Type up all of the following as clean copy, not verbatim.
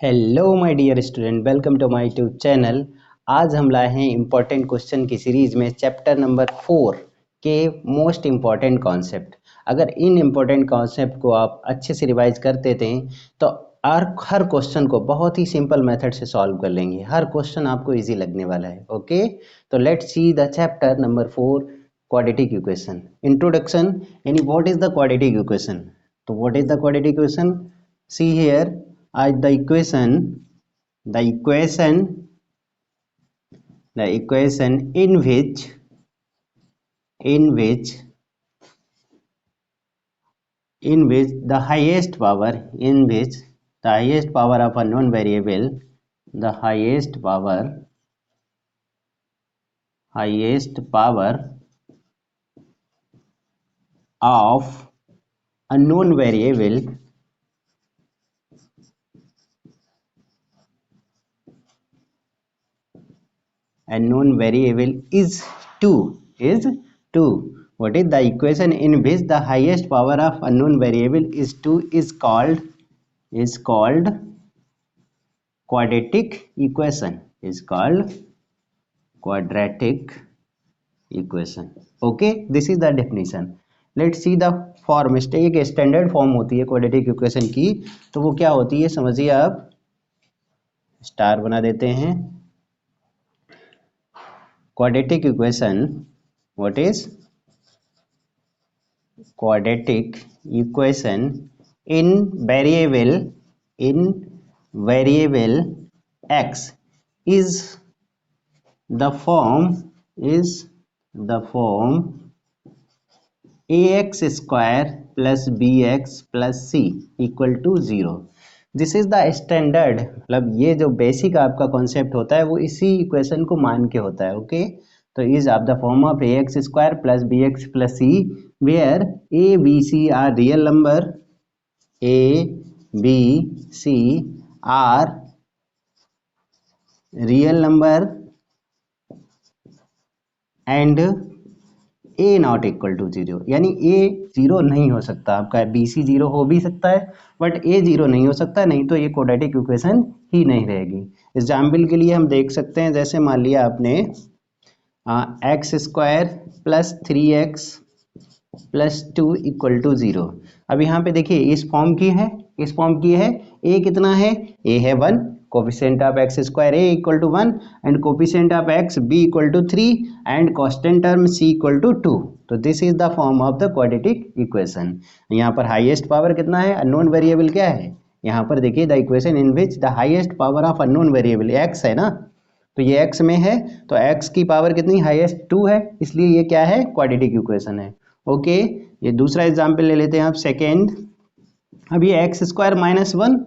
Hello my dear student, welcome to my YouTube channel. आज हम लाए हैं इम्पोर्टेंट क्वेश्चन की सीरीज में चैप्टर नंबर 4 के मोस्ट इम्पॉर्टेंट कॉन्सेप्ट। अगर इन इम्पोर्टेंट कॉन्सेप्ट को आप अच्छे से रिवाइज करते थे तो हर क्वेश्चन को बहुत ही सिंपल मेथड से सॉल्व कर लेंगे। हर क्वेश्चन आपको इजी लगने वाला है। ओके, तो let's see the chapter number 4, quadratic equation. Introduction, यानी what is the quadratic equation. तो what is the quadratic equation? See here, the equation in which the highest power of a known variable, the highest power of a known variable is 2. What is the equation in which the highest power of unknown variable is 2 is called quadratic equation. Okay, this is the definition. Let's see the form. एक standard form होती है quadratic equation की, तो वो क्या होती है समझिए आप। स्टार बना देते हैं। quadratic equation, what is quadratic equation in variable x is the form ax square plus bx plus c equal to 0. This is the standard, मतलब ये जो बेसिक आपका कॉन्सेप्ट होता है वो इसी इक्वेशन को मान के होता है। ओके, तो is of the form of ax square plus bx plus c where a b c are real number, a b c are real number and a not equal to 0, यानी a 0 नहीं हो सकता। आपका B C 0 हो भी सकता है but a 0 नहीं हो सकता, नहीं तो ये क्वाड्रेटिक इक्वेशन ही नहीं रहेगी। एग्जाम्पल के लिए हम देख सकते हैं, जैसे मान लिया आपने x square plus 3x plus 2 equal to 0। अब यहाँ पे देखिए इस फॉर्म की है a कितना है, a है 1, coefficient of x square a equal to 1 and coefficient of x b equal to 3 and constant term c equal to 2। तो this is the form of the quadratic equation. यहाँ पर highest power कितना है, unknown variable क्या है, यहाँ पर देखिए the equation in which the highest power of unknown variable x है ना, तो ये x में है तो x की पावर कितनी, हाईएस्ट 2 है, इसलिए ये क्या है, क्वाड्रेटिक इक्वेशन है। ओके, ये दूसरा एग्जाम्पल ले लेते हैं आप सेकेंड। अब ये एक्स स्क्वायर माइनस 1,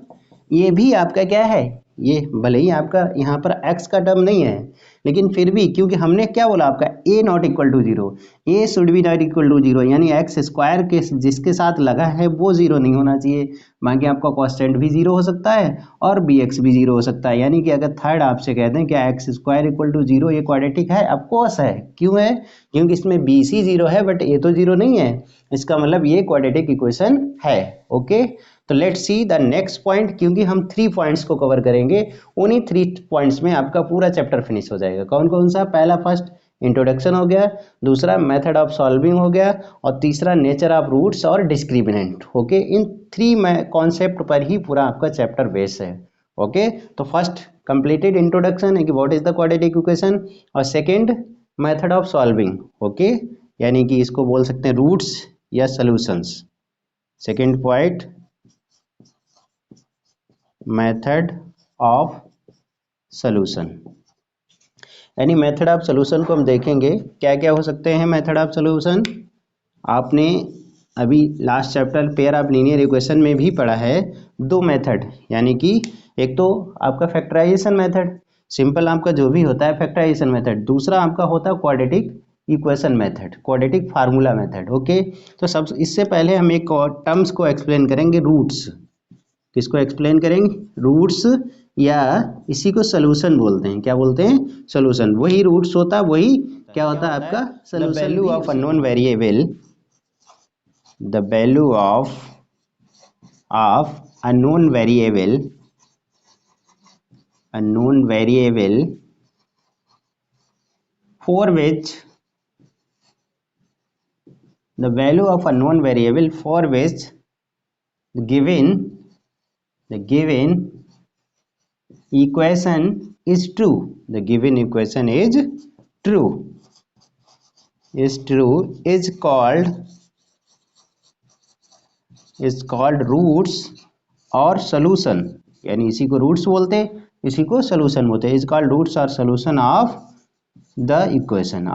ये भी आपका क्या है, ये भले ही आपका यहाँ पर x का टर्म नहीं है लेकिन फिर भी क्योंकि हमने क्या बोला आपका a not equal to 0, a should be not equal to 0, यानी एक्स स्क्वायर के जिसके साथ लगा है वो 0 नहीं होना चाहिए। बाकी आपका कांस्टेंट भी 0 हो सकता है और bx भी 0 हो सकता है, यानी कि अगर थर्ड आपसे कहते हैं क्या एक्स स्क्वायर इक्वल टू 0 ये क्वाड्रेटिक है, ऑफकोर्स है। क्यों है, क्योंकि इसमें bc 0 है बट a तो 0 नहीं है, इसका मतलब ये क्वाड्रेटिक इक्वेशन है। ओके, तो let's see the next point, क्योंकि हम 3 पॉइंट्स को कवर करेंगे, उन्हीं 3 पॉइंट्स में आपका पूरा चैप्टर फिनिश हो जाएगा। कौन कौन सा, पहला फर्स्ट इंट्रोडक्शन हो गया, दूसरा मेथड ऑफ सॉल्विंग हो गया और तीसरा नेचर ऑफ रूट्स और डिस्क्रिमिनेंट। ओके, इन 3 कॉन्सेप्ट पर ही पूरा आपका चैप्टर बेस है। ओके, तो फर्स्ट कंप्लीटेड इंट्रोडक्शन है कि what is the quadratic equation, और second method of solving. Okay, यानी कि इसको बोल सकते हैं रूट्स या solutions. Second point method of solution, यानी मेथड ऑफ सॉल्यूशन को हम देखेंगे क्या क्या हो सकते हैं मेथड ऑफ सॉल्यूशन। आपने अभी last chapter pair of linear equation में भी पढ़ा है 2 मेथड, यानी कि एक तो आपका फैक्टराइजेशन मेथड, सिंपल आपका जो भी होता है फैक्टराइजेशन मेथड, दूसरा आपका होता है quadratic equation method, quadratic formula method. Okay, तो सब इससे पहले हम एक टर्म्स को एक्सप्लेन करेंगे, रूट्स। किसको एक्सप्लेन करेंगे, रूट्स, या इसी को सोल्यूशन बोलते हैं। क्या बोलते हैं, सोल्यूशन। वही रूट्स होता है, वही क्या होता है आपका solution. The value of unknown variable, the value of unknown variable unknown variable for which the value of unknown variable for which the given equation is true. The given equation is true is called roots और solution. यानी इसी को roots बोलते हैं, इसी को solution बोलते हैं. इज कॉल्ड रूट्स और solution of the equation.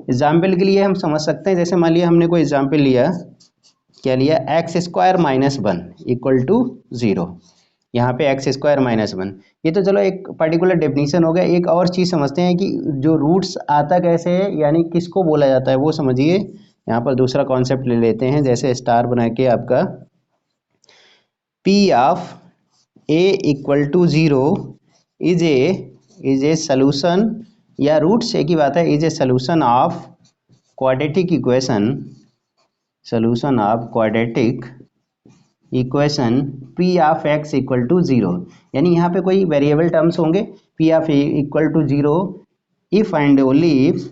Example के लिए हम समझ सकते हैं, जैसे मान लिया हमने कोई एग्जाम्पल लिया, क्या लिया, x square minus one equal to zero. यहाँ पे एक्स स्क्वायर माइनस वन, ये तो चलो एक पर्टिकुलर डेफिनेशन हो गया. एक और चीज़ समझते हैं कि जो रूट्स आता कैसे है, यानी किसको बोला जाता है वो समझिए. यहाँ पर दूसरा कॉन्सेप्ट ले लेते हैं, जैसे स्टार बना के आपका P of A equal to zero is a solution, या रूट्स एक ही बात है, is a solution of quadratic equation P of x equal to zero. यानी यहाँ पे कोई वेरिएबल टर्म्स होंगे, P of A equal to zero if and only if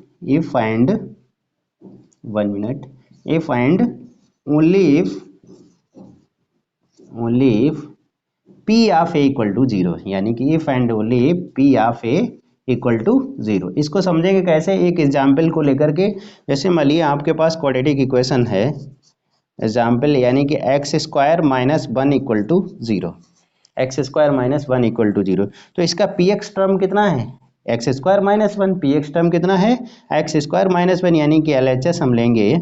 P of A equal to zero. यानी कि if and only if P of A equal to zero. इसको समझेंगे कैसे, एक एग्जाम्पल को लेकर के. जैसे मान लिया आपके पास क्वाड्रेटिक इक्वेशन है, एग्जाम्पल यानी कि x square minus one equal to zero. X square minus one equal to zero, तो इसका पी एक्स टर्म कितना है, x square minus one. P x term कितना है, एक्स स्क्वायर माइनस वन, यानी कि एल एच एस हम लेंगे,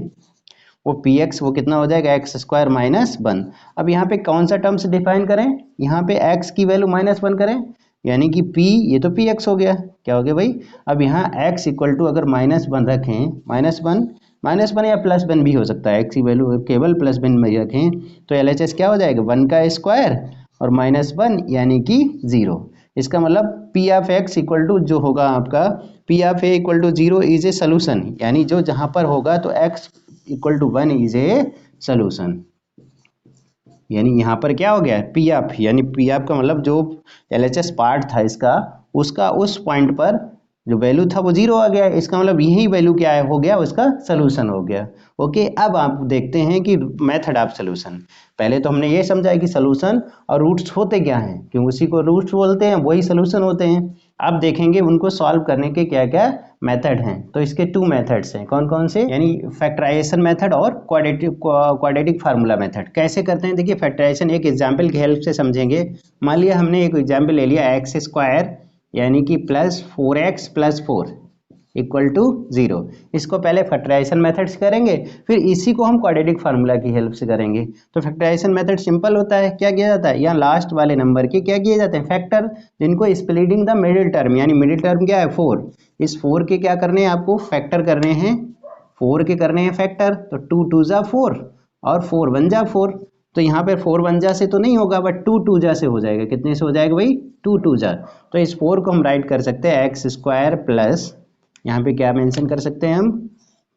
वो पी एक्स वो कितना हो जाएगा, एक्स स्क्वायर माइनस वन. अब यहाँ पे कौन सा टर्म्स डिफाइन करें, यहाँ पे एक्स की वैल्यू माइनस वन करें, यानी कि p, ये तो पी एक्स हो गया. क्या हो गया भाई, अब यहाँ x इक्वल टू अगर माइनस वन रखें, माइनस वन या प्लस वन भी हो सकता है, x की वैल्यू केवल प्लस वन में रखें, तो एल एच एस क्या हो जाएगा, वन का स्क्वायर और माइनस वन यानी कि ज़ीरो. इसका मतलब p of x equal to जो होगा आपका P of A equal to zero is a solution. यानी जो जहाँ पर होगा तो x equal to one is a solution. यानी यहाँ पर क्या हो गया, पी ऑफ, यानी पी ऑफ का मतलब जो एल एच एस पार्ट था इसका, उसका उस पॉइंट पर जो वैल्यू था वो जीरो आ गया. इसका मतलब यही वैल्यू क्या है, हो गया उसका सोल्यूशन हो गया. ओके, अब आप देखते हैं कि मेथड ऑफ सोल्यूशन. पहले तो हमने ये समझा है कि सोल्यूशन और रूट्स होते क्या हैं, क्योंकि उसी को रूट्स बोलते हैं, वही सोल्यूशन होते हैं. अब देखेंगे उनको सॉल्व करने के क्या क्या मेथड हैं. तो इसके टू मेथड्स हैं, कौन कौन से, यानी फैक्टराइजेशन मेथड और क्वाड्रेटिक फार्मूला मेथड. कैसे करते हैं, देखिए फैक्टराइजेशन एक एग्जाम्पल की हेल्प से समझेंगे. मान लिया हमने एक एग्जाम्पल ले लिया, एक्स स्क्वायर यानी कि plus 4x plus 4 equal to zero. इसको पहले फैक्टराइजेशन मेथड से करेंगे, फिर इसी को हम क्वाड्रेटिक फार्मूला की हेल्प से करेंगे. तो फैक्टराइजेशन मेथड सिंपल होता है. क्या किया जाता है, यहाँ लास्ट वाले नंबर के क्या किए जाते हैं, फैक्टर, जिनको स्प्लिटिंग द मिडिल टर्म, यानी मिडिल टर्म क्या है 4, इस 4 के क्या करने हैं आपको, फैक्टर करने हैं, 4 के करने हैं फैक्टर. तो 2 टू जा 4 और 4 वन जा 4. तो यहाँ पर 4 वन जा से तो नहीं होगा, बट 2 टू जा से हो जाएगा. कितने से हो जाएगा भाई, 2 टू जा. तो इस 4 को हम राइट कर सकते हैं एक्स स्क्वायर प्लस, यहाँ पे क्या मेंशन कर सकते हैं हम,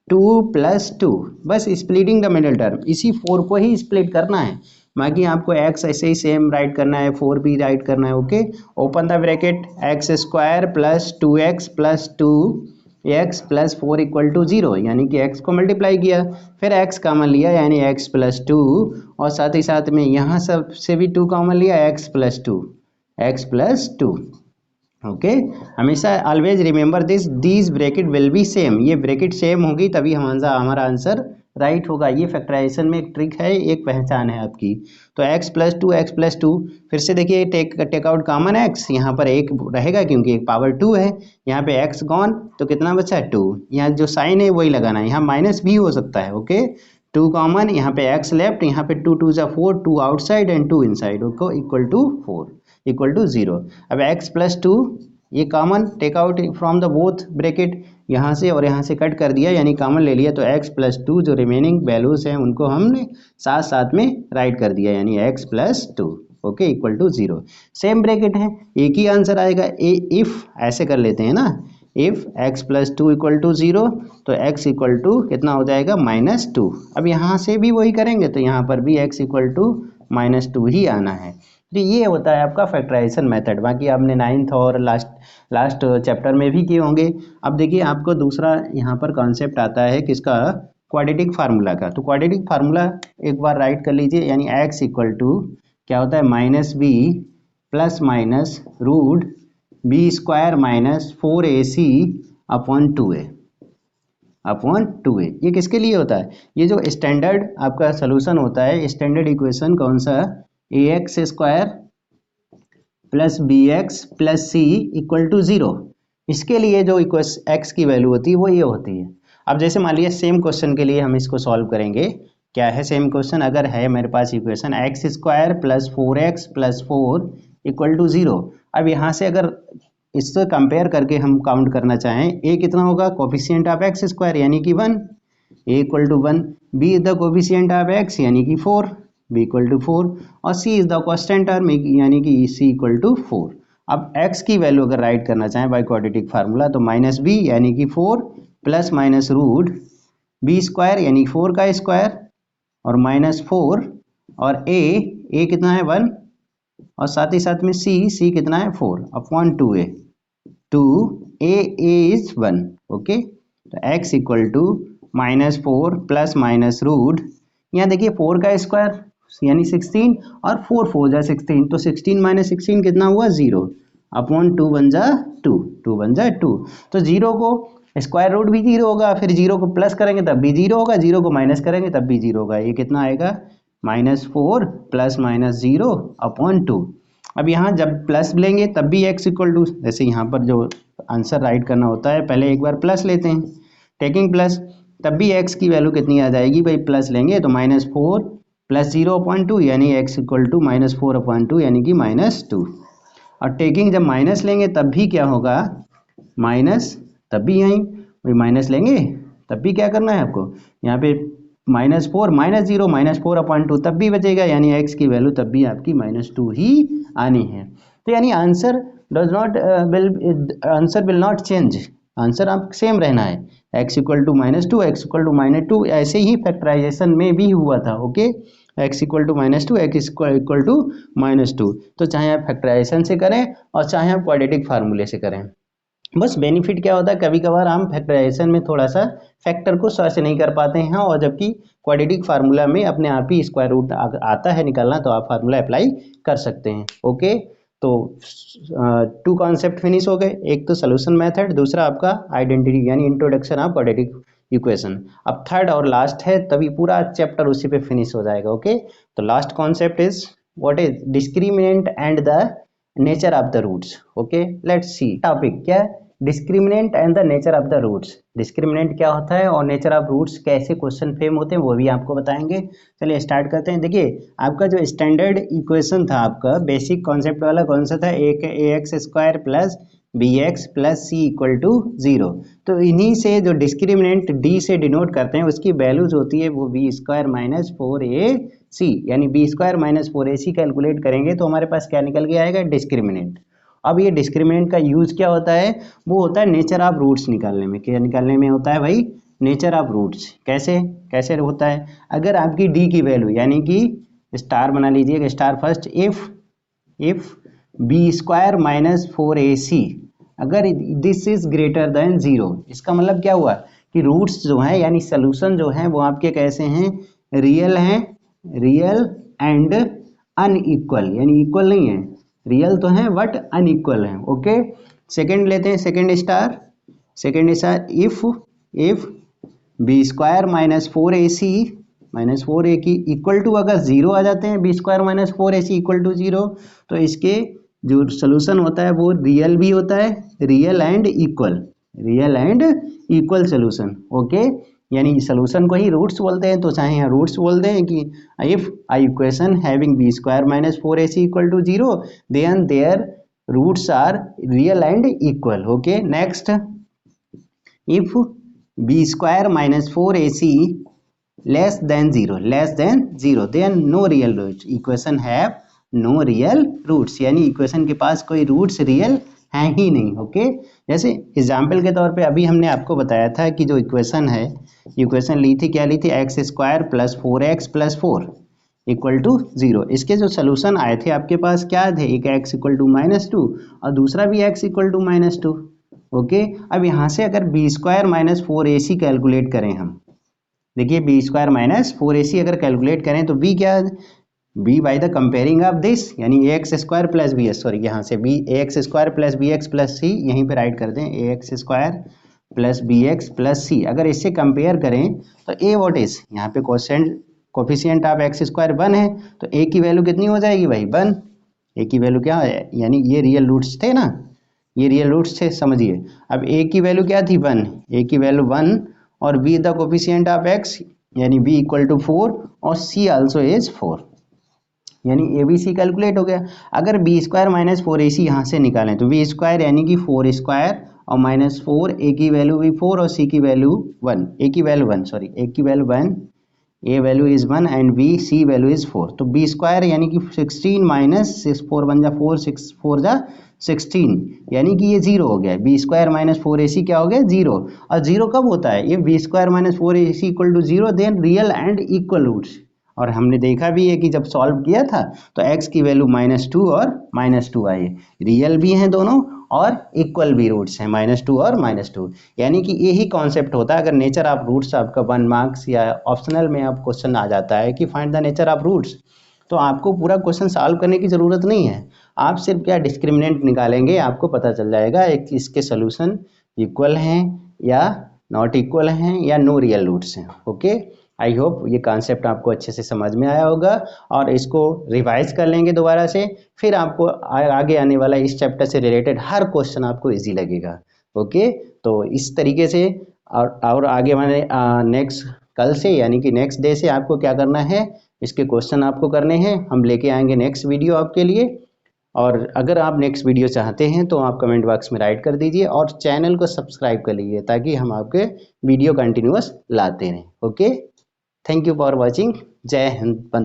2 प्लस 2. बस स्प्लिटिंग द मिडिल टर्म, इसी 4 को ही स्प्लिट करना है. बाकी आपको x ऐसे ही सेम राइट करना है, 4 भी राइट करना है. Okay, open the bracket, x square plus 2x plus 2x plus 4 equal to zero. यानी कि x को मल्टीप्लाई किया, फिर x कॉमन लिया, यानी x प्लस 2, और साथ ही साथ में यहाँ सब से भी 2 कॉमन लिया, x प्लस 2. ओके, हमेशा always remember these bracket will be same. ये ब्रैकेट सेम होगी तभी हमारा आंसर राइट होगा. ये फैक्टराइजेशन में एक ट्रिक है, एक पहचान है आपकी. तो x प्लस टू, फिर से देखिए टेक आउट कॉमन x, यहाँ पर एक रहेगा क्योंकि एक पावर 2 है. यहाँ पे x गॉन, तो कितना बचा है 2. यहाँ जो साइन है वही लगाना है, यहाँ माइनस भी हो सकता है. ओके, 2 कॉमन, यहाँ पे x लेफ्ट, यहाँ पे 2 टू जा 4, 2 आउटसाइड एंड 2 इनसाइड, को equal to 4 equal to zero. अब x प्लस 2 ये common, take out from the both bracket, यहाँ से और यहाँ से कट कर दिया, यानी कॉमन ले लिया. तो x प्लस 2 जो रिमेनिंग वैल्यूज हैं उनको हमने साथ साथ में राइट कर दिया, यानी x plus 2 okay equal to zero. Same bracket है, एक ही आंसर आएगा. इफ ऐसे कर लेते हैं ना, if x plus 2 equal to zero, तो x इक्वल टू कितना हो जाएगा, माइनस 2. अब यहाँ से भी वही करेंगे, तो यहाँ पर भी x इक्वल टू माइनस 2 ही आना है. तो ये होता है आपका फैक्टराइजेशन मेथड। बाकी आपने 9th और लास्ट चैप्टर में भी किए होंगे। अब देखिए आपको दूसरा यहाँ पर कॉन्सेप्ट आता है किसका, क्वाड्रेटिक फार्मूला का। तो क्वाड्रेटिक फार्मूला एक बार राइट कर लीजिए, यानी x इक्वल टू क्या होता है, minus b plus minus root b square minus 4ac upon 2a upon 2a। ये किसके लिए होता है, ये जो स्टैंडर्ड आपका सोल्यूशन होता है, स्टैंडर्ड इक्वेशन कौन सा, ax square plus b x plus c equal to 0, इसके लिए जो x की वैल्यू होती है वो ये होती है। अब जैसे मान लीजिए सेम क्वेश्चन के लिए हम इसको सॉल्व करेंगे। क्या है सेम क्वेश्चन, अगर है मेरे पास equation x square plus 4x plus 4 equal to 0। अब यहाँ से अगर इससे कंपेयर करके हम काउंट करना चाहें, a कितना होगा, कोफिशिएंट ऑफ एक्स स्क्वायर यानी कि 1, a equal to 1, b is the coefficient of x यानी कि 4, b इक्वल टू 4, और c is the constant term यानी कि c इक्वल टू 4। अब x की वैल्यू अगर राइट करना चाहें बाय क्वाड्रेटिक फार्मूला, तो माइनस b यानी कि 4 plus minus root b square यानी 4 का स्क्वायर और माइनस 4, और a कितना है 1, और साथ ही साथ में c कितना है 4 upon 2a, 2a is 1। Okay, तो x equal to minus 4 plus minus root, यहाँ देखिए 4 का स्क्वायर यानी 16 और 4 4 जा 16, तो 16 माइनस 16 कितना हुआ 0 अपॉन 2 बन जा 2, 2 बन जा 2। तो 0 को स्क्वायर रूट भी 0 होगा, फिर 0 को प्लस करेंगे तब भी 0 होगा, 0 को माइनस करेंगे तब भी 0 होगा। ये कितना आएगा, माइनस 4 प्लस माइनस 0 अपॉन 2। अब यहाँ जब प्लस लेंगे तब भी x इक्वल टू, जैसे यहाँ पर जो आंसर राइट करना होता है पहले एक बार प्लस लेते हैं, टेकिंग प्लस, तब भी x की वैल्यू कितनी आ जाएगी भाई, प्लस लेंगे तो माइनस 4 प्लस 0 अपॉइंट 2 यानी x equal to minus 4 upon 2 यानी कि माइनस 2। और टेकिंग जब माइनस लेंगे तब भी क्या होगा, माइनस, तब भी यहीं भाई माइनस लेंगे तब भी क्या करना है आपको, यहाँ पे माइनस 4 माइनस 0 माइनस 4 अपॉइंट 2 तब भी बचेगा, यानी x की वैल्यू तब भी आपकी माइनस 2 ही आनी है। तो यानी answer answer will not change, answer आप सेम रहना है, x equal to minus 2, x equal to minus 2। ऐसे ही फैक्टराइजेशन में भी हुआ था। Okay, x equal to minus 2, x equal to minus 2। तो चाहे आप फैक्टराइजेशन से करें और चाहे आप क्वाड्रेटिक फार्मूले से करें, बस बेनिफिट क्या होता है, कभी कभार हम फैक्टराइजेशन में थोड़ा सा फैक्टर को सही से नहीं कर पाते हैं, और जबकि क्वाड्रेटिक फार्मूला में अपने आप ही स्क्वायर रूट आता है निकालना, तो आप फार्मूला अप्लाई कर सकते हैं। ओके, तो 2 कॉन्सेप्ट फिनिश हो गए, एक तो सोल्यूशन मेथड, दूसरा आपका आइडेंटिटी यानी इंट्रोडक्शन ऑफ क्वाड्रेटिक इक्वेशन। अब थर्ड और लास्ट है, तभी पूरा चैप्टर उसी पे फिनिश हो जाएगा। ओके, तो last concept is what is discriminant and the nature of the roots. Okay, let's see topic क्या है, discriminant and the nature of the roots. Discriminant क्या होता है और नेचर ऑफ रूट्स कैसे क्वेश्चन फ्रेम होते हैं वो भी आपको बताएंगे। चलिए स्टार्ट करते हैं। देखिए आपका जो स्टैंडर्ड इक्वेशन था, आपका बेसिक कॉन्सेप्ट वाला कौन सा था, a x square plus b x plus c equal to 0। तो इन्हीं से जो डिस्क्रिमिनेंट डी से डिनोट करते हैं उसकी वैल्यूज होती है वो बी स्क्वायर माइनस 4ac, यानी B square minus 4ac calculate करेंगे तो हमारे पास क्या निकल के आएगा, डिस्क्रिमिनेंट। अब ये डिस्क्रिमिनेंट का यूज क्या होता है, वो होता है नेचर ऑफ रूट्स निकालने में। क्या निकालने में होता है भाई, नेचर ऑफ रूट्स। कैसे कैसे होता है, अगर आपकी डी की वैल्यू यानी कि स्टार बना लीजिए, star first, if b square minus 4ac अगर दिस इज ग्रेटर देन 0, इसका मतलब क्या हुआ कि रूट्स जो हैं यानी सोल्यूशन जो हैं वो आपके कैसे हैं, रियल हैं, रियल एंड अनइक्वल, यानी इक्वल नहीं है, रियल तो है बट अनइक्वल है। ओके, सेकंड लेते हैं, second star if b square minus 4ac minus 4a की इक्वल टू अगर 0 आ जाते हैं, b square minus 4ac equal to 0, तो इसके जो सोल्यूशन होता है वो रियल भी होता है, real and equal solution. Okay, यानी सोल्यूशन को ही रूट्स बोलते हैं, तो चाहे यहाँ रूट्स बोलते हैं कि if a equation having b square minus 4ac equal to 0 then their roots are real and equal. Okay, next, if b square minus 4ac less than 0 then no real roots, equation have no real roots, यानी equation के पास कोई roots real हैं ही नहीं। Okay, जैसे example के तौर पे अभी हमने आपको बताया था कि जो इक्वेशन है, इक्वेशन ली थी, क्या ली थी, x square plus 4x plus 4, equal to 0। इसके जो सोल्यूशन आए थे आपके पास क्या थे, एक x इक्वल टू -2 और दूसरा भी x इक्वल टू -2। ओके, अब यहाँ से अगर b² - 4ac कैलकुलेट करें हम, देखिए b² - 4ac अगर कैलकुलेट करें तो b क्या है, b by the comparing of this यानी ax² प्लस bs, सॉरी यहाँ से ax² plus bx plus c, यहीं पे राइट कर दें ax² plus bx plus c। अगर इससे कंपेयर करें तो a व्हाट इज, यहाँ पे कोफिशिएंट ऑफ x² 1 है तो a की वैल्यू कितनी हो जाएगी भाई 1। a की वैल्यू क्या है, यानी ये रियल रूट्स थे ना, ये रियल रूट्स थे, समझिए। अब a की वैल्यू क्या थी 1, a की वैल्यू 1 और b the coefficient of x यानी b इक्वल टू 4 और c आल्सो इज 4, यानी ए बी सी कैलकुलेट हो गया। अगर b² - 4ac यहाँ से निकालें तो b² यानी कि 4² और -4, a की वैल्यू भी 4 और c की वैल्यू 1, a की वैल्यू 1 सॉरी, a की value 1, a value is 1 and b c value is 4। तो b² यानी कि 16 माइनस 6 4 1 जा 4 6 4 जा 16, यानी कि ये 0 हो गया। b² - 4ac क्या हो गया 0, और 0 कब होता है ये b² - 4ac equal to 0 then real and equal roots. और हमने देखा भी है कि जब सॉल्व किया था तो x की वैल्यू -2 और -2 आई, रियल भी हैं दोनों और इक्वल भी रूट्स हैं -2 और -2, यानी कि यही कॉन्सेप्ट होता है। अगर नेचर ऑफ रूट्स आपका 1 मार्क्स या ऑप्शनल में आप क्वेश्चन आ जाता है कि find the nature of roots, तो आपको पूरा क्वेश्चन सॉल्व करने की ज़रूरत नहीं है, आप सिर्फ क्या डिस्क्रिमिनेंट निकालेंगे, आपको पता चल जाएगा एक इसके सोल्यूशन इक्वल हैं या नॉट इक्वल हैं या नो रियल रूट्स हैं। ओके, आई होप ये कॉन्सेप्ट आपको अच्छे से समझ में आया होगा और इसको रिवाइज कर लेंगे दोबारा से, फिर आपको आगे आने वाला इस चैप्टर से रिलेटेड हर क्वेश्चन आपको इजी लगेगा। ओके, तो इस तरीके से और आगे वाले नेक्स्ट कल से यानी कि नेक्स्ट डे से आपको क्या करना है, इसके क्वेश्चन आपको करने हैं, हम लेके आएंगे नेक्स्ट वीडियो आपके लिए। और अगर आप नेक्स्ट वीडियो चाहते हैं तो आप कमेंट बॉक्स में राइट कर दीजिए और चैनल को सब्सक्राइब कर लीजिए ताकि हम आपके वीडियो कंटिन्यूअस लाते रहें। Okay, thank you for watching. जय हिंद, वंदे